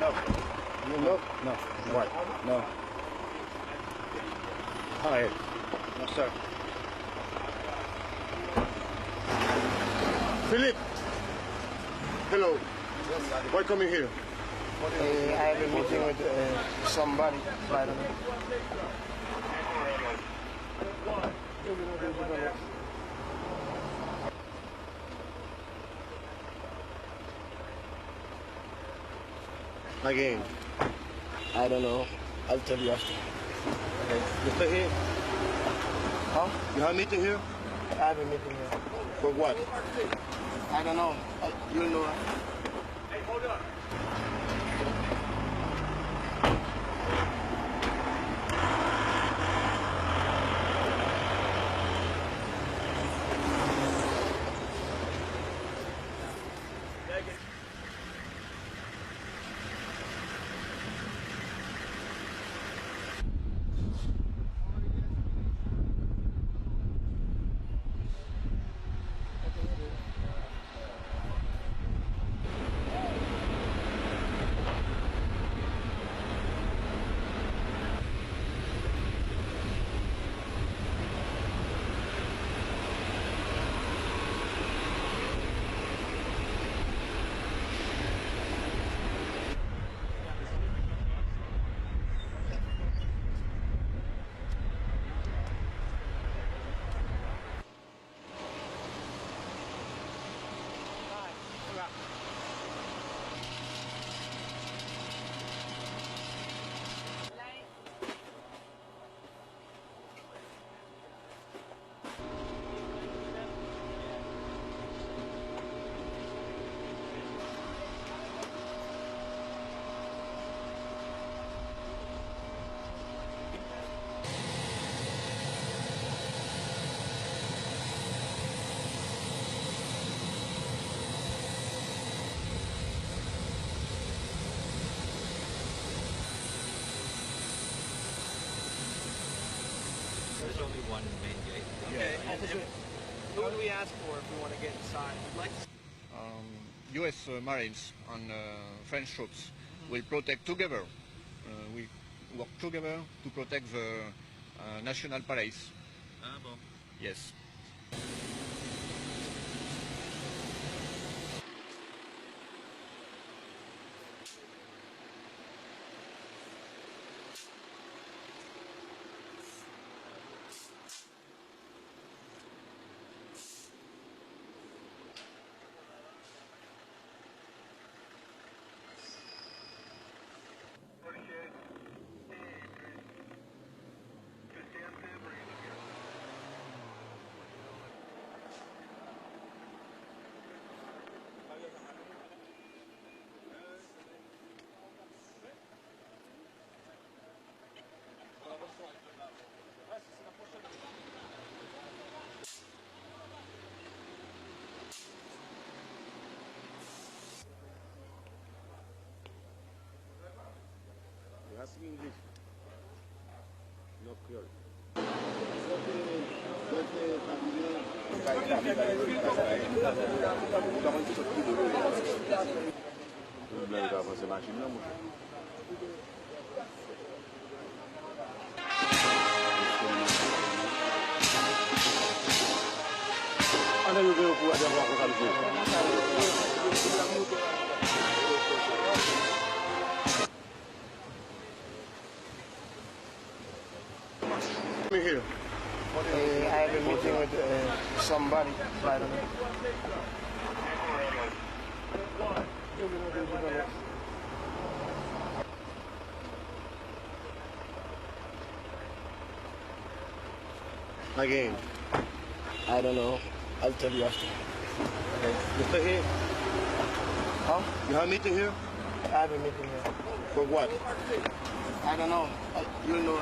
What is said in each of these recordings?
No. No? No. Why? No. Hi. No, sir. Philip! Hello. Why coming here? I have a meeting with somebody. I don't know. Again. I don't know. I'll tell you after. Okay. You stay here? Huh? You have a meeting here? I have a meeting here. For what? I don't know. You'll know. There's only one main gate. Okay. And who would we ask for if we want to get inside? We'd like to U.S. Marines and French troops will protect together. We work together to protect the National Palace. Ah, bon. Yes. You have to speak English. No Creole. Anda yo veo por allá abajo Come here. I have a meeting with somebody. I don't know. Again. I don't know. I'll tell you after. Okay. You stay here? Huh? You have a meeting here? I have a meeting here. For what? I don't know. You'll know.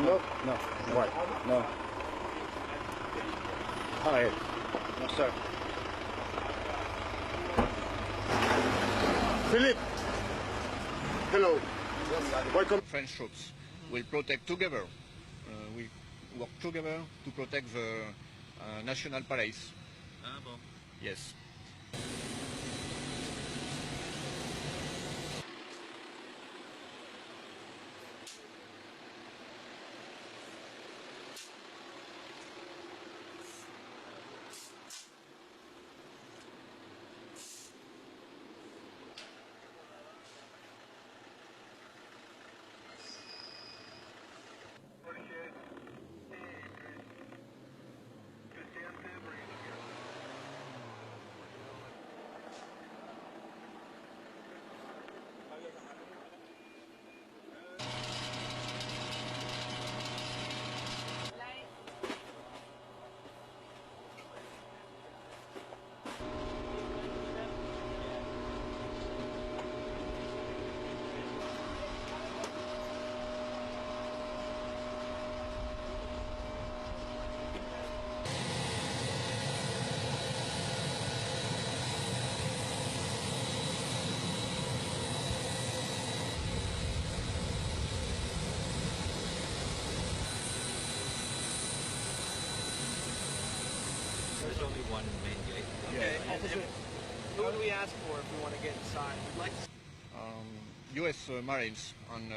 No. No. Why? No. Hi. No, sir. Philip. Hello. Welcome. French troops will protect together. We work together to protect the National Palace. Ah bon. Yes. There's only one main gate. Okay. And who do we ask for if we want to get inside? We'd like to U.S. Marines on